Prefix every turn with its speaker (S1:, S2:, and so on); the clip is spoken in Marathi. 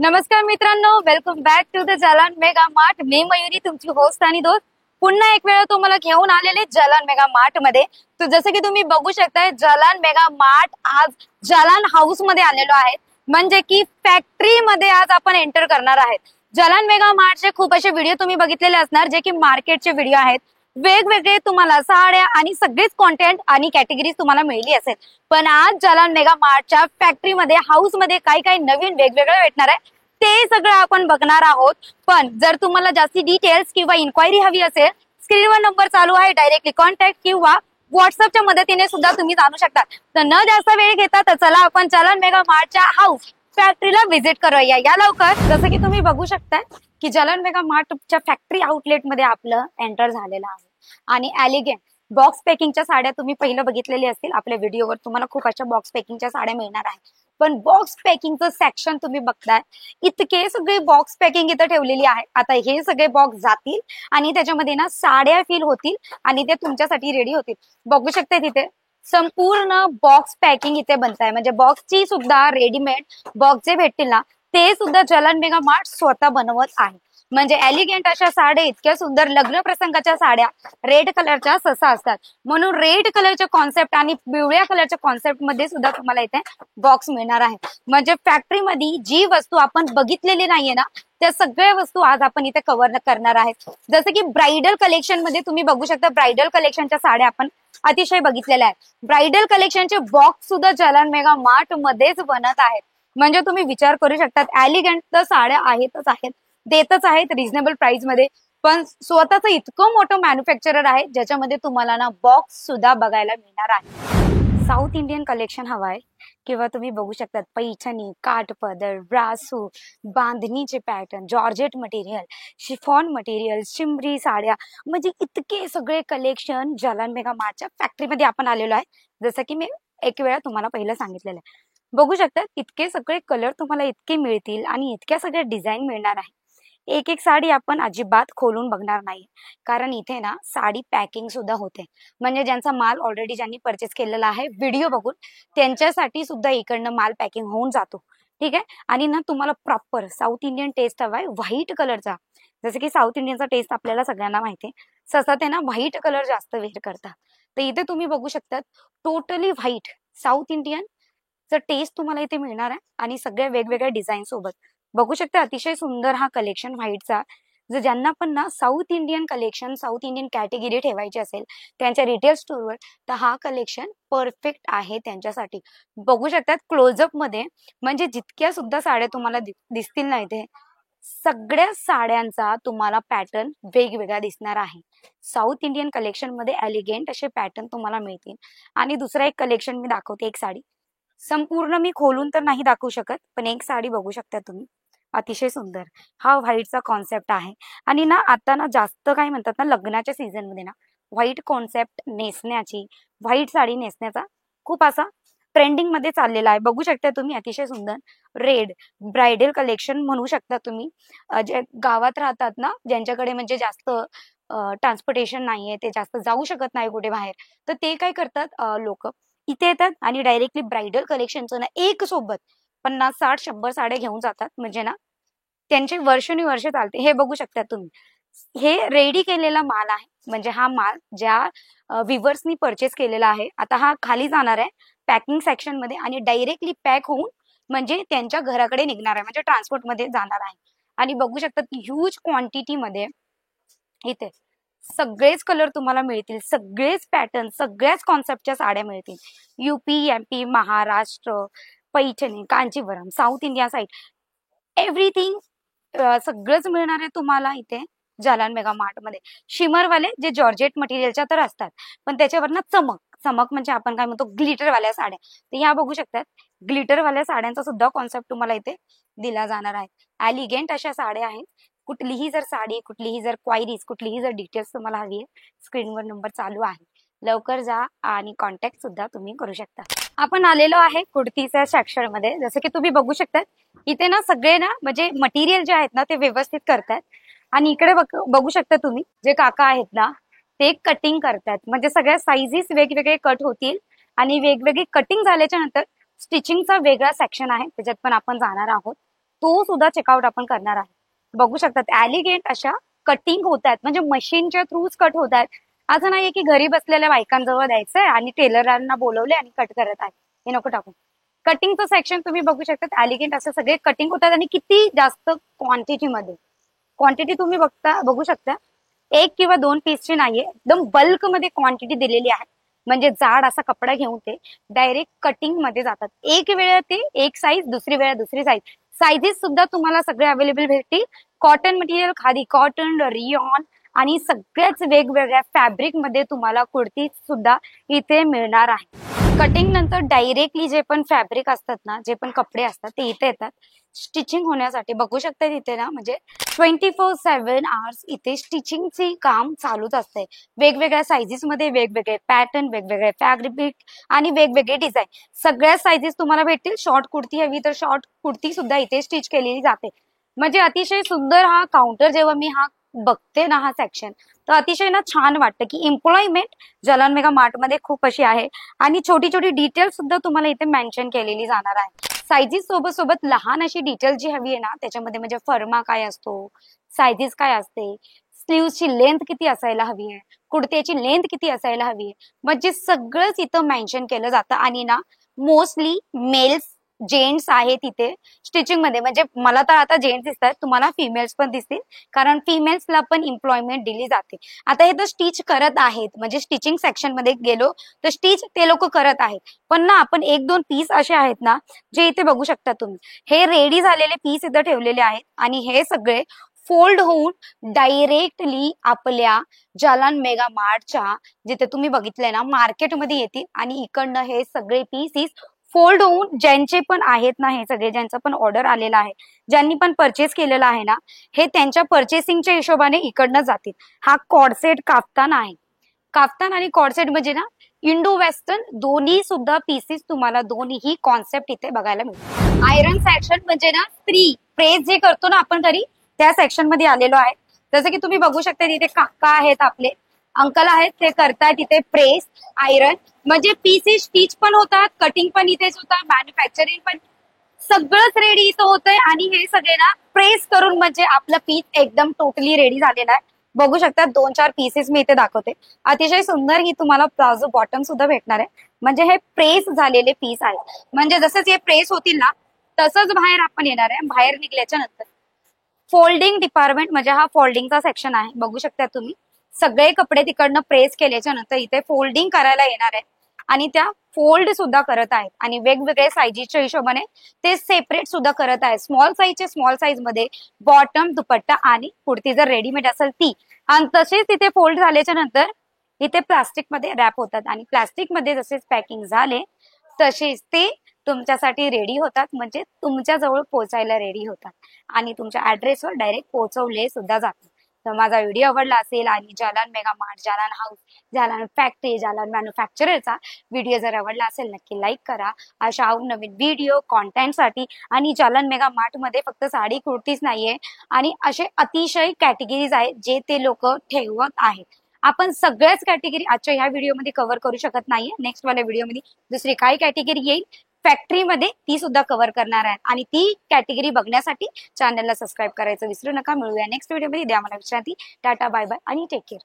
S1: नमस्कार मित्रांनो, welcome back to the Jalan mega mart. मी मयुरी, तुमची होस्ट आणि दोस्त, पुन्हा एक वेळा तुम्हाला घेऊन आलेले जालान मेगा मार्ट मध्ये. तर जसं की तुम्ही बघू शकताय, जालान मेगा मार्ट आज जालान हाऊस मध्ये आलेलो आहे, म्हणजे की फॅक्टरी मध्ये आज आपण एंटर करणार आहेत. जालान मेगा मार्टचे खूप असे व्हिडिओ तुम्ही बघितलेले असणार, जे की मार्केटचे व्हिडिओ आहेत. वेगवेगळे तुम्हाला साड्या आणि सगळेच कॉन्टेंट आणि कॅटेगरीज तुम्हाला मिळली असेल. पण आज जालान मेगा मार्टच्या फॅक्टरीमध्ये हाऊस मध्ये काही काही नवीन वेगवेगळं भेटणार आहे, ते सगळं आपण बघणार आहोत. पण जर तुम्हाला जास्ती डिटेल्स किंवा इन्क्वायरी हवी असेल, स्क्रीनवर नंबर चालू आहे, डायरेक्टली कॉन्टॅक्ट किंवा व्हॉट्सअपच्या मदतीने सुद्धा तुम्ही जाणू शकता. तर न जास्त वेळ घेता तर चला आपण जालान मेगा मार्टच्या हाऊस फॅक्टरीला व्हिजिट करूया. या लवकर. जसं की तुम्ही बघू शकताय की जालान मेगा मार्टच्या फॅक्टरी आउटलेट मध्ये आपलं एंटर झालेलं आहे. आणि एलिगंट बॉक्स पॅकिंगच्या साड्या तुम्ही पहिलं बघितलेली असतील आपल्या व्हिडिओवर. तुम्हाला खूप अशा बॉक्स पॅकिंगच्या साड्या मिळणार आहेत. पण बॉक्स पॅकिंगचं सेक्शन तुम्ही बघताय, इतके सगळे बॉक्स पॅकिंग इथं ठेवलेली आहे. आता हे सगळे बॉक्स जातील आणि त्याच्यामध्ये ना साड्या फिल होतील आणि ते तुमच्यासाठी रेडी होतील. बघू शकते तिथे संपूर्ण बॉक्स पॅकिंग इथे बनताय, म्हणजे बॉक्सची सुद्धा रेडीमेड बॉक्स जे भेटतील ना, ते सुद्धा जालान मेगा मार्ट स्वतः बनवत आहे. म्हणजे एलिगंट अशा साड्या, इतक्या सुंदर लग्न प्रसंगाच्या साड्या रेड कलरच्या ससा असतात, म्हणून रेड कलरच्या कॉन्सेप्ट आणि पिवळ्या कलरच्या कॉन्सेप्ट मध्ये सुद्धा तुम्हाला इथे बॉक्स मिळणार आहे. म्हणजे फॅक्टरीमध्ये जी वस्तू आपण बघितलेली नाहीये ना, त्या सगळ्या वस्तू आज आपण इथे कव्हर करणार आहेत. जसं की ब्राइडल कलेक्शन मध्ये तुम्ही बघू शकता, ब्राइडल कलेक्शनच्या साड्या आपण अतिशय बघितलेल्या आहेत. ब्राइडल कलेक्शनचे बॉक्स सुद्धा जालान मेगा मार्ट मध्येच बनत आहेत. म्हणजे तुम्ही विचार करू शकता, एलिगंट तर साड्या आहेतच आहेत, देतच आहेत रिझनेबल प्राइस मध्ये. पण स्वतःच इतकं मोठं मॅन्युफॅक्चरर आहे, ज्याच्यामध्ये तुम्हाला ना बॉक्स सुद्धा बघायला मिळणार आहे. साऊथ इंडियन कलेक्शन हवाय किंवा तुम्ही बघू शकतात पैठणी, काठपदर, ब्रासो, बांधणीचे pattern, georgette material, chiffon material, shimmery साड्या, म्हणजे इतके सगळे कलेक्शन जालान मेगा मार्टच्या फॅक्टरीमध्ये आपण आलेलो आहे. जसं की मी एक वेळा तुम्हाला पहिलं सांगितलेलं आहे. बघू शकता इतके सगळे कलर तुम्हाला इतके मिळतील आणि इतक्या सगळ्या डिझाईन मिळणार आहे. एक एक साडी आपण अजिबात खोलून बघणार नाही, कारण इथे ना साडी पॅकिंग सुद्धा होते. म्हणजे ज्यांचा माल ऑलरेडी ज्यांनी परचेस केलेला आहे व्हिडिओ बघून, त्यांच्यासाठी सुद्धा इकडनं माल पॅकिंग होऊन जातो. ठीक आहे. आणि ना तुम्हाला प्रॉपर साऊथ इंडियन टेस्ट हवाय व्हाईट कलरचा. जसं की साऊथ इंडियनचा टेस्ट आपल्याला सगळ्यांना माहिती आहे, ससा ते ना व्हाईट कलर जास्त वेअर करतात. तर इथे तुम्ही बघू शकतात totally white South Indian taste तुम्हाला इथे मिळणार आहे आणि सगळ्या वेगवेगळ्या डिझाईन सोबत. बघू शकता अतिशय सुंदर हा कलेक्शन व्हाईटचा. जर ज्यांना पण ना south Indian collection, south Indian category ठेवायची असेल त्यांच्या रिटेल स्टोअरवर, तर हा कलेक्शन परफेक्ट आहे त्यांच्यासाठी. बघू शकतात क्लोजअप मध्ये, म्हणजे जितक्या सुद्धा साड्या तुम्हाला दिसतील ना इथे, सगळ्या साड्यांचा तुम्हाला पॅटर्न वेगवेगळा दिसणार आहे. साऊथ इंडियन कलेक्शन मध्ये एलिगंट असे पॅटर्न तुम्हाला मिळतील. आणि दुसरा एक कलेक्शन मी दाखवते, एक साडी संपूर्ण मी खोलून तर नाही दाखवू शकत, पण एक साडी बघू शकता तुम्ही, अतिशय सुंदर. हा व्हाईटचा कॉन्सेप्ट आहे. आणि ना आता ना जास्त काय म्हणतात ना, लग्नाच्या सीझन मध्ये ना व्हाईट कॉन्सेप्ट नेसण्याची, व्हाईट साडी नेसण्याचा खूप असा ट्रेंडिंग मध्ये चाललेला आहे. बघू शकता तुम्ही अतिशय सुंदर रेड ब्रायडल कलेक्शन म्हणू शकता तुम्ही. जे गावात राहतात ना, ज्यांच्याकडे म्हणजे जास्त ट्रान्सपोर्टेशन नाहीये, ते जास्त जाऊ शकत नाही कुठे बाहेर, तर ते काय करतात, लोक इथे येतात आणि डायरेक्टली ब्राइडल कलेक्शनचं ना एक सोबत 50, 60, 100 साड्या घेऊन जातात. म्हणजे ना त्यांचे वर्षानुवर्ष चालते. हे बघू शकता तुम्ही, हे रेडी केलेला माल आहे. म्हणजे हा माल ज्या व्हिवर्सनी परचेस केलेला आहे, आता हा खाली जाणार आहे पॅकिंग सेक्शन मध्ये आणि डायरेक्टली पॅक होऊन म्हणजे त्यांच्या घराकडे निघणार आहे, म्हणजे ट्रान्सपोर्ट मध्ये जाणार आहे. आणि बघू शकता ह्यूज क्वांटिटी मध्ये इथे सगळेच कलर तुम्हाला मिळतील, सगळेच पॅटर्न, सगळ्याच कॉन्सेप्टच्या साड्या मिळतील. UP, MP, Maharashtra, Paithani, Kanjeevaram, south India side, everything सगळंच मिळणार आहे तुम्हाला इथे जालान मेगा मार्ट मध्ये. शिमरवाले जे जॉर्जेट मटेरियलच्या तर असतात, पण त्याच्यावर ना चमक चमक म्हणजे आपण काय म्हणतो ग्लिटरवाल्या साड्या, तर ह्या बघू शकतात ग्लिटरवाल्या साड्यांचा सुद्धा कॉन्सेप्ट तुम्हाला इथे दिला जाणार आहे. एलिगंट अशा साड्या आहेत. कुठलीही जर साडी, कुठलीही जर क्वायरीज, कुठलीही जर डिटेल्स तुम्हाला हवी आहे, स्क्रीनवर नंबर चालू आहे, लवकर जा आणि कॉन्टॅक्ट सुद्धा तुम्ही करू शकता. आपण आलेलो आहे कुर्तीच्या सेक्शन मध्ये. जसं की तुम्ही बघू शकता इथे ना सगळे ना म्हणजे मटेरियल जे आहेत ना ते व्यवस्थित करतात. आणि इकडे बघू शकता तुम्ही, जे काका आहेत ना ते कटिंग करतात. म्हणजे सगळ्या साईजेस वेगवेगळे कट होतील आणि वेगवेगळी कटिंग झाल्याच्या नंतर स्टिचिंगचा वेगळा सेक्शन आहे, त्याच्यात पण आपण जाणार आहोत. तो सुद्धा चेकआउट आपण करणार आहे. बघू शकतात एलिगेंट अशा कटिंग होत आहेत, म्हणजे मशीनच्या थ्रूच कट होत आहेत. असं नाहीये की घरी बसलेल्या बायकांजवळ द्यायचंय आणि टेलरांना बोलवले आणि कट करत आहे, हे नको टाकू. कटिंगचं सेक्शन तुम्ही बघू शकता, एलिगेंट असे सगळे कटिंग होतात आणि किती जास्त क्वांटिटीमध्ये. क्वांटिटी तुम्ही बघू शकता, एक किंवा दोन पीसची नाहीये, एकदम बल्क मध्ये क्वांटिटी दिलेली आहे. म्हणजे जाड असा कपडा घेऊन ते डायरेक्ट कटिंग मध्ये जातात. एक वेळा ते एक साईज, दुसरी वेळा दुसरी साईज. साईजेस सुद्धा तुम्हाला सगळे अवेलेबल भेटतील. Cotton material, khadi cotton, rayon आणि सगळ्याच वेगवेगळ्या फॅब्रिक मध्ये तुम्हाला कुर्ती सुद्धा इथे मिळणार आहे. कटिंग नंतर डायरेक्टली जे पण फॅब्रिक असतात ना, जे पण कपडे असतात ते इथे येतात स्टिचिंग होण्यासाठी. बघू शकता तिथे ना, म्हणजे 24/7 आवर्स इथे स्टिचिंगचे काम चालूच असते. वेगवेगळ्या साईजेस मध्ये वेगवेगळे पॅटर्न, वेगवेगळे फॅब्रिक आणि वेगवेगळे डिझाईन. सगळ्या साईजेस तुम्हाला भेटतील. शॉर्ट कुर्ती हवी तर शॉर्ट कुर्ती सुद्धा इथे स्टिच केलेली जाते. म्हणजे अतिशय सुंदर हा काउंटर जेव्हा मी हा बघते ना, हा सेक्शन, तर अतिशय ना छान वाटतं की एम्प्लॉयमेंट जालान मेगा मार्ट मध्ये खूप अशी आहे. आणि छोटी छोटी डिटेल सुद्धा तुम्हाला इथे मेन्शन केलेली जाणार आहे. सायझेस सोबत सोबत लहान अशी डिटेल जी हवी आहे ना त्याच्यामध्ये, म्हणजे फर्मा काय असतो, सायझेस काय असते, स्लीव्हची लेंथ किती असायला हवी आहे, कुर्त्याची लेंथ किती असायला हवी आहे, म्हणजे सगळंच इथं मेन्शन केलं जातं. आणि ना मोस्टली मेल्स जेंट्स आहेत तिथे स्टिचिंग मध्ये. म्हणजे मला तर आता जेंट्स दिसतात, तुम्हाला फिमेल्स पण दिसतील, कारण फिमेल्सला पण एम्प्लॉयमेंट दिली जाते. आता हे तर स्टिच करत आहेत, म्हणजे स्टिचिंग सेक्शन मध्ये गेलो तर स्टिच ते लोक करत आहेत. पण ना आपण एक दोन पीस असे आहेत ना, जे इथे बघू शकता तुम्ही, हे रेडी झालेले पीस इथं ठेवलेले आहेत. आणि हे सगळे फोल्ड होऊन डायरेक्टली आपल्या जालान मेगा मार्टच्या, जिथे तुम्ही बघितलंय ना, मार्केटमध्ये येतील. आणि इकडनं हे सगळे पीसीस फोल्ड होऊन, ज्यांचे पण आहेत ना, हे सगळे ज्यांचा पण ऑर्डर आलेला आहे, ज्यांनी पण परचेस केलेला आहे ना, हे त्यांच्या परचेसिंगच्या हिशोबाने इकडनं जातील. हा कॉर्डसेट काफ्तान आहे. काफ्तान आणि कॉर्डसेट म्हणजे ना इंडो वेस्टर्न दोन्ही सुद्धा पीसेस तुम्हाला दोन्ही कॉन्सेप्ट इथे बघायला मिळतो. आयरन सेक्शन म्हणजे ना स्त्री प्रेस जे करतो ना आपण घरी, त्या सेक्शन मध्ये आलेलो आहे. जसं की तुम्ही बघू शकता तिथे काका आहेत, आपले अंकल आहेत, ते करतायत तिथे प्रेस आयरन. म्हणजे पीसेस स्टिच पण होतात, कटिंग पण इथेच होतात, मॅन्युफॅक्चरिंग पण सगळंच रेडी इथं होतंय. आणि हे सगळे ना प्रेस करून म्हणजे आपलं पीस एकदम टोटली रेडी झालेला आहे. बघू शकता 2-4 पीसेस मी इथे दाखवते. अतिशय सुंदर ही तुम्हाला प्लाझो बॉटम सुद्धा भेटणार आहे. म्हणजे हे प्रेस झालेले पीस आहेत. म्हणजे जसंच हे प्रेस होतील ना तसंच बाहेर आपण येणार आहे. बाहेर निघल्याच्या नंतर फोल्डिंग डिपार्टमेंट, म्हणजे हा फोल्डिंगचा सेक्शन आहे. बघू शकता तुम्ही, सगळे कपडे तिकडनं प्रेस केल्याच्या नंतर इथे फोल्डिंग करायला येणार आहे. आणि त्या फोल्ड सुद्धा करत आहेत. आणि वेगवेगळे साईजेसच्या हिशोबाने ते सेपरेट सुद्धा करत आहेत. स्मॉल साईजचे स्मॉल साईज मध्ये बॉटम, दुपट्टा आणि कुर्ती जर रेडीमेड असेल ती. आणि तसेच तिथे फोल्ड झाल्याच्या नंतर इथे प्लास्टिक मध्ये रॅप होतात. आणि प्लास्टिक मध्ये जसेच पॅकिंग झाले तसेच ते तुमच्यासाठी रेडी होतात, म्हणजे तुमच्या जवळ पोहोचायला रेडी होतात. आणि तुमच्या ऍड्रेसवर डायरेक्ट पोहोचवले सुद्धा जातात. तर माझा व्हिडिओ आवडला असेल आणि Jalan mega mart, Jalan house, Jalan factory, Jalan मॅन्युफॅक्चररचा व्हिडिओ जर आवडला असेल नक्की लाईक करा. अशा नवीन व्हिडिओ कॉन्टेंटसाठी. आणि जालान मेगा मार्ट मध्ये फक्त साडी कुर्तीच नाहीये, आणि असे अतिशय कॅटेगरीज आहेत जे ते लोक ठेवत आहेत. आपण सगळ्याच कॅटेगरी आजच्या ह्या व्हिडिओमध्ये कव्हर करू शकत नाहीये. नेक्स्ट वाल्या व्हिडिओमध्ये दुसरी काय कॅटेगरी येईल फॅक्टरीमध्ये ती सुद्धा कव्हर करणार आहे. आणि ती कॅटेगरी बघण्यासाठी चॅनलला सबस्क्राईब करायचं विसरू नका. मिळूया नेक्स्ट व्हिडिओमध्ये. द्या मला विश्रांती. टाटा, बाय बाय आणि टेक केअर.